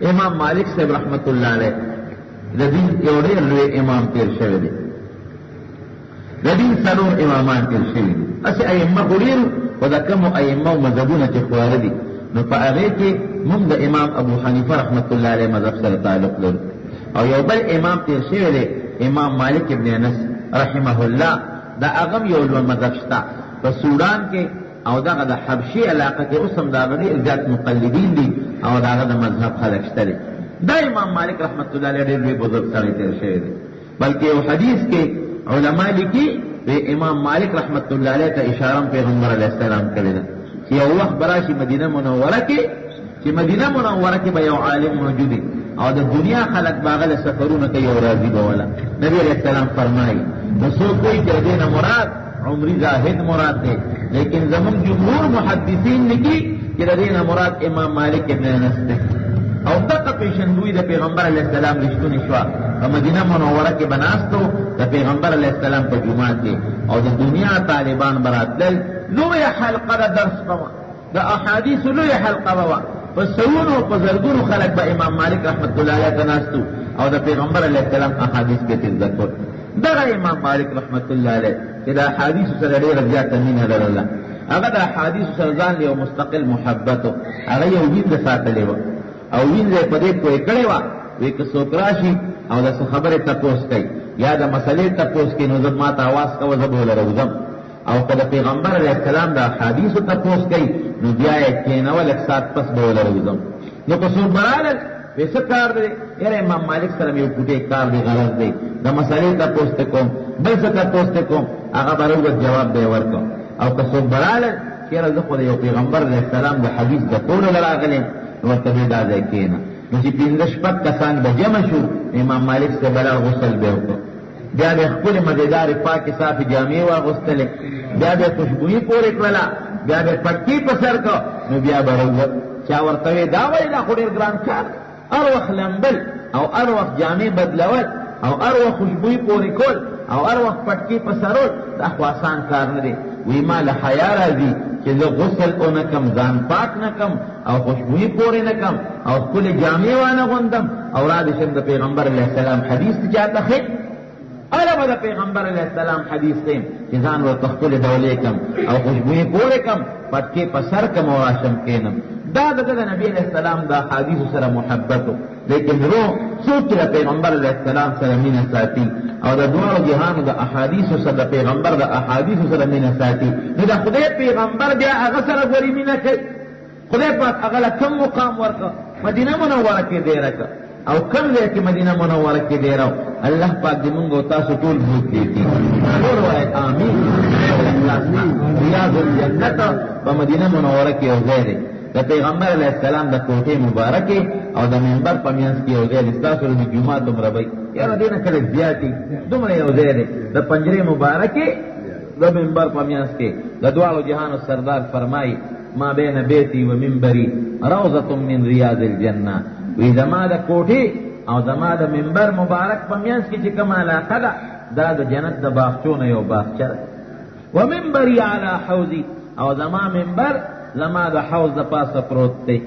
امام مالک صاحب رحمت اللہ علیہ د دین یو ډېر لوی امام تیر شوی دی، د دین څلور امامان تیر شوي دي. هسې ائمه خو ډېر خو د کومو ائمه او مذهبونه چې خواره دي نو په هغې کې موږ د امام ابو حنیفه رحمت الله علیه مذهب سره تعلق لرو. او یو بل امام تیر شوی دی امام مالک ابن انس رحمه الله، دا هغه یو لوی مذهب شته په سودان کې او دغه د حبشي علاقه کې اوس هم د هغه ډېر زیات مقلدین دي او د هغه د مذهب خلک شته دي. دا امام مالک رحمت الله علیه ډېر لوی بزرګ سړی تیر شوی دی. بلکې یو حدیث کې علماء لیکي امام مالک رحمت الله علیه ته اشاره پیغمبر علیه السلام کړې ده چې یو وخت به راشي مدینه منوره کې چې مدینه منوره کې به یو عالم موجود وي او د دنیا خلک به هغه له سفرونه کوي او راځي به وله. نبي علیه السلام فرمایي نو څوک وایي چې د دې نه مراد عمري زاهد مراد دی، لیکن زمون جمهور محدثین لیکي چې د دې نه مراد امام مالک ابن انس دی. او دغه پیشنګوی د پیغمبر علیه السلام رښتونې شوه په مدینه منوره کې به ناستو د پیغمبر علیه السلام په جومات کې او د دنیا طالبان به راتلل. لویه حلقه د درس به وه، د احادیثو لویه حلقه به وه، په سوونو په زرګونو خلک به امام مالک رحمت الله علیه ته ناستو او د پیغمبر علیه السلام احادیث به تذکر. دغه امام مالک رحمت الله علیه چې د احادیثو سره ډېره زیاته مینه لرله، هغه د احادیثو سره ځان یو مستقل محبت و، هغه یو وینده ساتلې وه او وینځه په دې پوهې کړې وه وی که څوک راشي او د څه خبرې تپوس کوي یا د مسلې تپوس کوي نو زه ما ته اواز کوه زه به ولره وځم، او که د پیغمبر علیه السلام د احادیثو تپوس کوي نو بیا یې کښېنوه لږ ساعت پس به ولره وځم. نو که څوک به رالل وی څه کار دی؟ یاره امام مالک سره مې یو پوټی کار دی غرض دی د مسلې تپوس ته کوم بل څه تپوس ته کوم هغه به روغت جواب به یې ورکړم. او که څوک به رالل چې یاره زه خو د یو پیغمبر علیه السلام د حدیث د کولو له راغلی ورته به دا ځای کېنه. نو چې پنځه شپږ کسان به جمع شو امام مالک صاحب به غسل به وکړو، بیا به خپلې مزېدارې پاکې صافې جامې واغوستلې، بیا به خوشبویي پورې کړله، بیا به پټکي په سر کړه، نو بیا به روت. چا ورته وی دا وایي دا خو ډېر ګران کار، هر وخت لمبل او هر وخت جامې بدلول او هر وخت خوشبویي پورې کول او هر وخت پټکي په سرول دا خو آسان کار نه دی. وی ما له حیا راځي چې زه غسل نه کم، ځان پاک نه کم او خوشبویي پورې نه کم او خپلې جامې وانه غوندم او را دې شم د پیغمبر علیه السلام حدیث چاته ښې اله به د پیغمبر علیه السلام حدیث ښیم چې ځان ورته خپلې ډولې کم او خوشبویي پورې کم پټکې په سر کم او راشم کېنم. دا د نبی علیه السلام د احادیثو سره محبت و، لیکن روح څوک چې د پیغمبر علیه السلام سره مینه ساتي او د دواړو جهانو د احادیثو سره د پیغمبر د احادیثو سره مینه ساتي نو د خدای پیغمبر بیا هغه سره ګوري مینه کوي. خدای پاک هغه له کوم مقام ورکړه؟ مدینه منوره کې دیره کړه او کوم ځای کې مدینه منوره کې دیره و. الله پاک دې مونږ او تاسو ټول بوت دیتی ټول وایي آمین. ریاض الجنت په مدینه منوره کې یو ځای دی د پیغمبر علیه السلام د کوټې مبارکې او د منبر په منځ کې یو ځای دی. ستاسو د جومات دومره وی یاره دې نه کله زیات دي دومره یو ځای دی د پنجرې مبارکې د منبر په منځ کې د دواړو جهانو سردار فرمایي ما بین بیتی و منبری روضة من ریاض الجنه. وی زما د کوټې او زما د منبر مبارک په منځ کې چې کومه علاقه ده دا د جنت د باغچو نه یو باغچه ده. و منبری علی حوضی او زما منبر زما د حوض د پاسه پروت دی.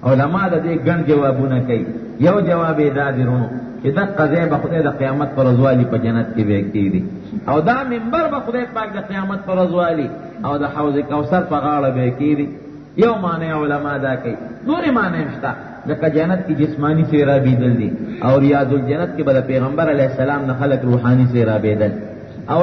علما د دې ګڼ جوابونه کوي. یو جواب یې دا دی رونو چې دغه ځای به خدای د قیامت پر ورځ والي په جنت کې به کېږي او دا منبر به خدای پاک د قیامت پر ورځ والي او د حوض کوثر په غاړه به کېږي. یو معنی علما دا کوي، نورې معنی هم شته لکه جنت کې جسمانی سیرابېدل دي او ریاض الجنت کې به د پیغمبر علیه السلام نه خلک روحاني سیرابېدل او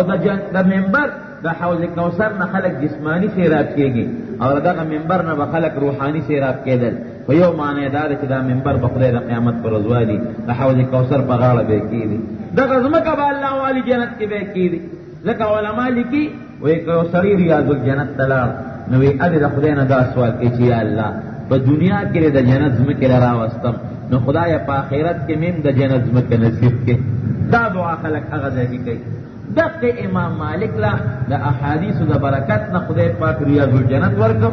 د منبر د حوض کوثر نه خلک جسمانی سیراب کېږي او دغه منبر نه به خلک روحاني سیراب کېدل. خو یو معنی دا دی چې دا منبر به خدای د قیامت پر ورځ والي د حوض کوثر په غاړه به کېږي. دغه ځمکه به الله والي جنت کې به کېږي. ځکه علما لیکي وایي که یو سړی ریاض الجنت ته لاړ نو وایي ادې د خدای نه دا سوال کوي چې یا الله په دنیا کې د جنت ځمکې را راوستم نو خدایه په آخرت کې میم د جنت ځمکه نصیب کړي. دا دعا خلک هغه ځای کې کوي. دغه امام مالک لا د احادیثو د برکت نه خدای پاک ریاض الجنت ورکړ.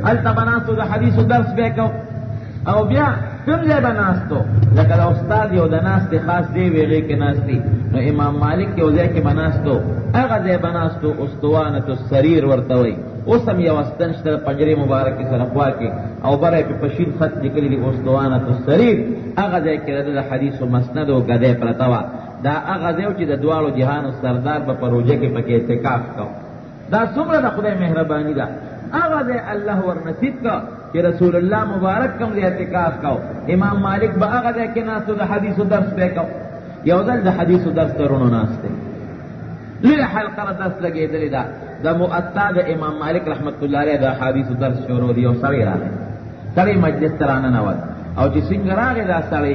هلته به ناستو د حدیثو درس به کو او بیا کوم ځای به ناستو لکه د استاد یو د ناستې خاص دی ویغې کې ناستي نو امام مالک یو ځای کې به ناستو هغه ځای به ناستو استوانة السریر ورته وایي اوسم یو استن شته پنجره مبارک سره خوا کې او بره په پشین خط لیکلي دی اسطوانه السریر هغه ځای کې د حدیث مسند او غده پرتا وا دا هغه ځای چې د دوالو جهان سردار په پروژه کې پکې اعتکاف کو دا څومره د خدای مهرباني ده هغه ځای الله ورنصیب کا کہ رسول اللہ مبارک کم دے اعتکاف کو امام مالک با آغا دے کہ ناس تو دا حدیث و درس بے کو یوزل دا حدیث و درس ترونو ناس دے لیل حلقہ درس لگے دلی دا مؤتا دا امام مالک رحمت اللہ علیہ دا حدیث و درس شروع دیو سڑی راگے سڑی مجلس ترانا نواد او چی سنگر آگے دا سڑی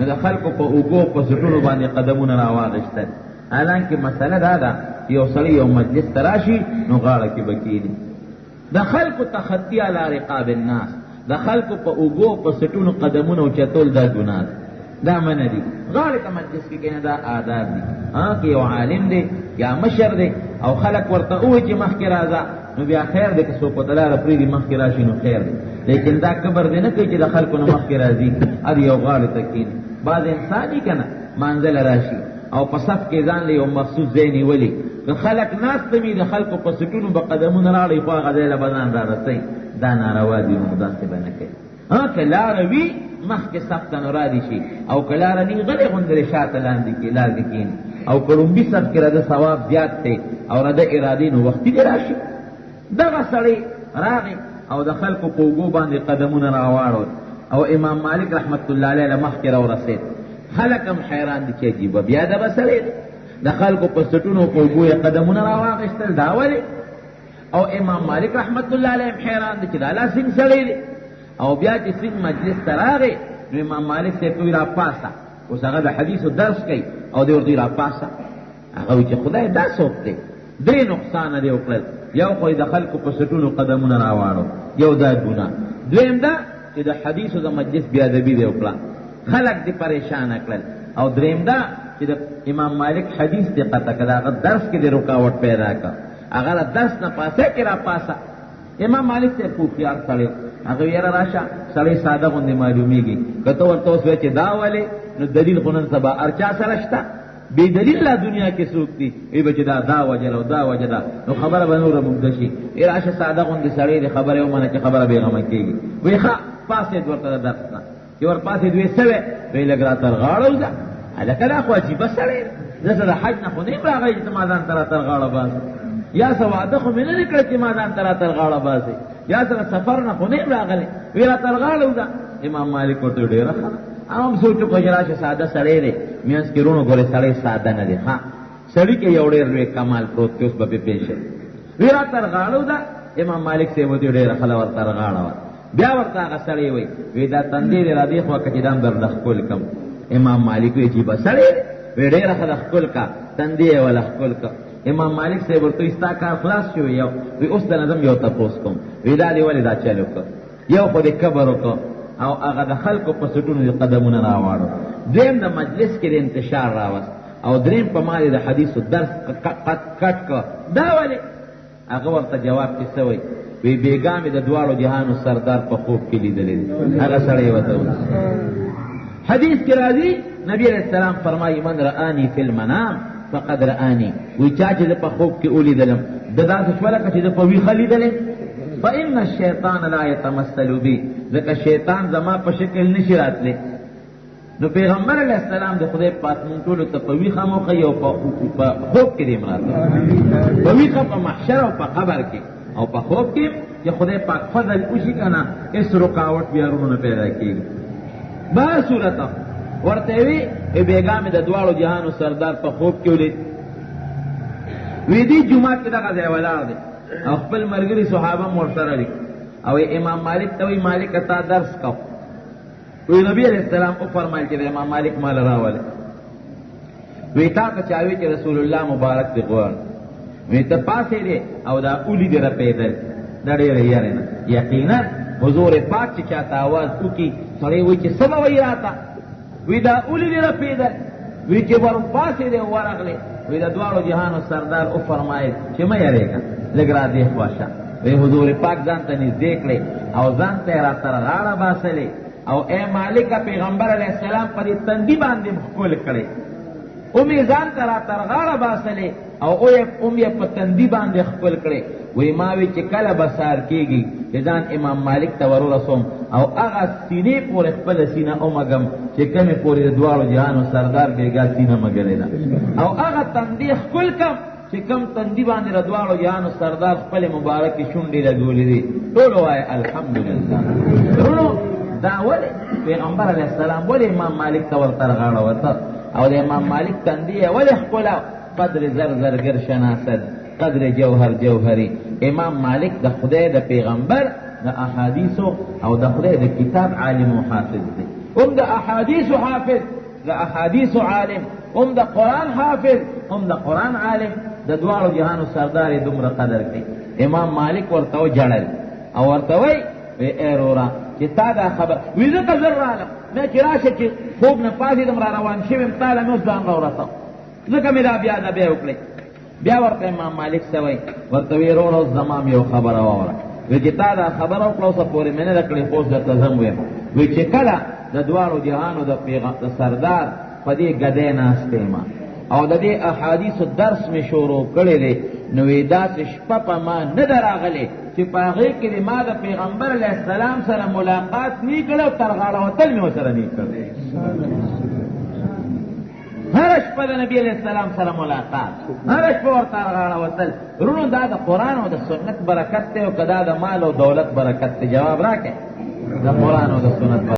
دا خلقو پا اوگو پا سٹونو باندے قدمون راواغشتر حالانکہ مسئلہ دا یو سڑی یو مجلس تراشی نو غاڑا کی بکینی دا خلق تخطی علی رقاب الناس دا خلق پا اوگو پا سٹون قدمون و چطول دا گناہ دا من دی غالق مجلس کی کہنا دا آداب دی کہ یو عالم دی یا مشر دی او خلق ورطا اوی چی مخ کی رازا نو بیا خیر دی کسو پتلار پریدی مخ کی راشی نو خیر دی لیکن دا کبر دی نکی چی دا خلقو نو مخ کی رازی ادی یو غالق تکینی بعض انسانی کنا منزل راشی او پا صف کے زان لی یو مخصوص زینی ولی کہ خلق ناس تمی دا خلقو پا سٹونو با قدمون راڑی خواہ غزیل بدان را رسی دا ناروا دی نو مداستے بنکے کہ لاروی مخ کے سختن را دیشی او کہ لارنی غلی غندر شاعت لاندی کی لازکین او کرنبی سب کی رد ثواب زیاد تے او رد ارادین وقتی دی راشی دا غصری راغی او دا خلقو پوگو باندی قدمون راوارو او امام مالک رحمت اللہ علیہ مخ کی رو رسید خلقم حیران دی چی جیبا بیادا بسری دی دا خلقو پستونو کو گویا قدمون راواغشتل داولی او امام مالک رحمت اللہ علیہ حیران دی چی دالا سنگ سڑی دی او بیا چی سنگ مجلس تراغی نو امام مالک سے توی را پاسا اس اگر دا حدیث و درس کئی او دیور دی را پاسا اگوی چی خدای دا سوکتے دری نقصان دی اقلل یو خوی دا خلقو پستونو قدمون راوارو یو دا گناہ دویم دا چی دا حدیث و دا مجلس بیادبی دی اقلل خلق دی پریشان اقلل او دریم دا کہ امام مالک حدیث دی قطع کدا اگر درس کے دی رکاوٹ پیدا کا اگر درس نہ پاسے کرا پاسا امام مالک سے خوفیار سڑے اگر یہ راشا سڑے سادہ گندی معلومی گی کتو ورطو سوچے دا والے نو دلیل خونن سبا ارچا سرشتا بے دلیل لا دنیا کے سوکتی ای بچے دا وجلو دا وجدا نو خبر بنور مقدشی ای راشا سادہ گندی سڑے دی خبر اومانا چی خبر بیغمان کی گی وی خواہ پاسے دورتا درسنا کہ ور پاسے دوی سوے وی لگرا ترغاڑو دا لکه خو عجیبه سړی دته د حج نه خو نه راغی چې ما ځان تر غاړه باز یا سواده خو مې نه کړ چې ما ځان تر غاړه باز یا سره سفر نه خو نه راغلی ویرا تر غاړه دا امام مالک ورته ډیر عام سوچو کو جراشه ساده سړی دی میاس کې رونو ګوره سړی ساده نه دی ها سړی کې یو ډیر لوی کمال پروت اوس به پیښه ویرا تر غاړه دا امام مالک سے ودی ډیر خلا ور تر غاړه بیا ورته هغه سړی وی وی دا تندې را دی خو کې دام در دخل کم امام مالک وی جی بسړی ویډه راخه خپل کا تندې ولا خپل کا امام مالک سے ورته استا کار خلاص شو یو وی اوس د نظم یو تاسو کوم وی دا دی ولې دا چالو کا یو خو دې کبر وکاو او هغه د خلکو په سټونو قدمونه راوړو دیم د مجلس کې انتشار راوست او دریم په مال د حدیث درس کټ کا دا ولې هغه ورته جواب کې سوی وی بیګامې د دوالو جهانو سردار په خوب کې لیدلې هغه سړی وته حدیث کی راضی نبی علیہ السلام فرمائی من رآنی فی المنام فقد رآنی وی چاچے دے پا خوب کی اولی دلم ددا سشوالا کچے دے پا وی خلی دلم فإن الشیطان لا يتمثل بی ذکر شیطان زما پا شکل نشرات لے نو پیغمبر علیہ السلام دے خدای پاک منطولو تا پا وی خامو خی او پا خوب کی دیم رات پا وی خام پا محشر او پا قبر کی او پا خوب کی یا خدای پاک فضل اوشی کنا اس رکاوٹ بیارونو پیدا کی با صورتا ورتوی ای بیگام د دوالو جهانو سردار په خوب کې ولید وی دی جمعه کې دغه ځای ولاړ دی او خپل مرګري صحابه مرسره دي او امام مالک ته وی مالک تا درس کو وی نبی علیہ السلام او فرمایل چې امام مالک مال راواله وی تا که چاوي چې رسول الله مبارک دی غوړ وی ته پاسې دی او دا اولی دی را پیدل دا ډېر یې نه یقینا حضور پاک چې چاته आवाज وکي سړی وی چې سبا وی راتا وی دا اولی دی را پیدل وی چې ور پاسې دی ورغله وی دا دوالو جهانو سردار او فرمایل چې مې یریګا لګرا دی خواشه وی حضور پاک ځان ته نږدې کړي او ځان ته را تر غاړه باسلې او اے مالک پیغمبر علیہ السلام پر تندی باندې مخکول کړي امی ځان ته را ترغاړه باسلې او ام یې په تندي باندې خپل کړې. وی ما وی چې کله به سار کېږي چې ځان امام مالک ته ورورسوم او هغه سینې پورې خپله سینه ومږم چې کمې پورې د دواړو جهانو سردار بېګا سینه مږلې ده، او هغه تندي ښکل کم چې کم تندي باندې د دواړو جهانو سردار خپلې مبارکې شونډې لګولې دي. ټول وایه الحمدلله. ورونو دا ولې پیغمبر علیه السلام ولې امام مالک ته ورته رغاړه ورته او د امام مالک تندي یې ولې ښکله؟ قدر زر زرگر شناسد قدر جوهر جوهری. امام مالک د خدای د پیغمبر د احادیثو او د خدای د کتاب عالم و حافظ دی. د احادیثو حافظ، د احادیثو عالم، د قرآن حافظ، د قرآن عالم، د دواړو جهانو سردار دومره قدر کوي. امام مالک ورته وجړل او ورته وی اے رورا چې تا دا خبر وی ځکه زر رالم نه چې راشه چې خوب نه پاڅېدم را روان شویم تاله مې اوس ځان راورسم ځکه مې دا بیا دا بیا وکړې. بیا ورته امام مالک سوی ورته وی رورا اوس زما مې یو خبره واوره. وی چې تا دا خبره وکړه اوسه پورې مې نه ده کړې خو اوس درته زه ویم. وی چې کله د دواړو جهانو د سردار په دې ګدۍ ناست یم او د دې احادیثو درس مې شروع کړی دی نو وی داسې شپه په ما نه ده راغلې چې په هغې کې د ما د پیغمبر علیه السلام سره ملاقات نی کړی او تر غاړه وتل مې ورسره نی کړی. هره شپه د نبي علیه السلام سره ملاقات، هره شپه ورته غاړه وتل. وروڼو دا د قرآن او د سنت برکت دی او که دا د مال او دولت برکت دی؟ جواب راکړئ. د قرآن او د سنت برکت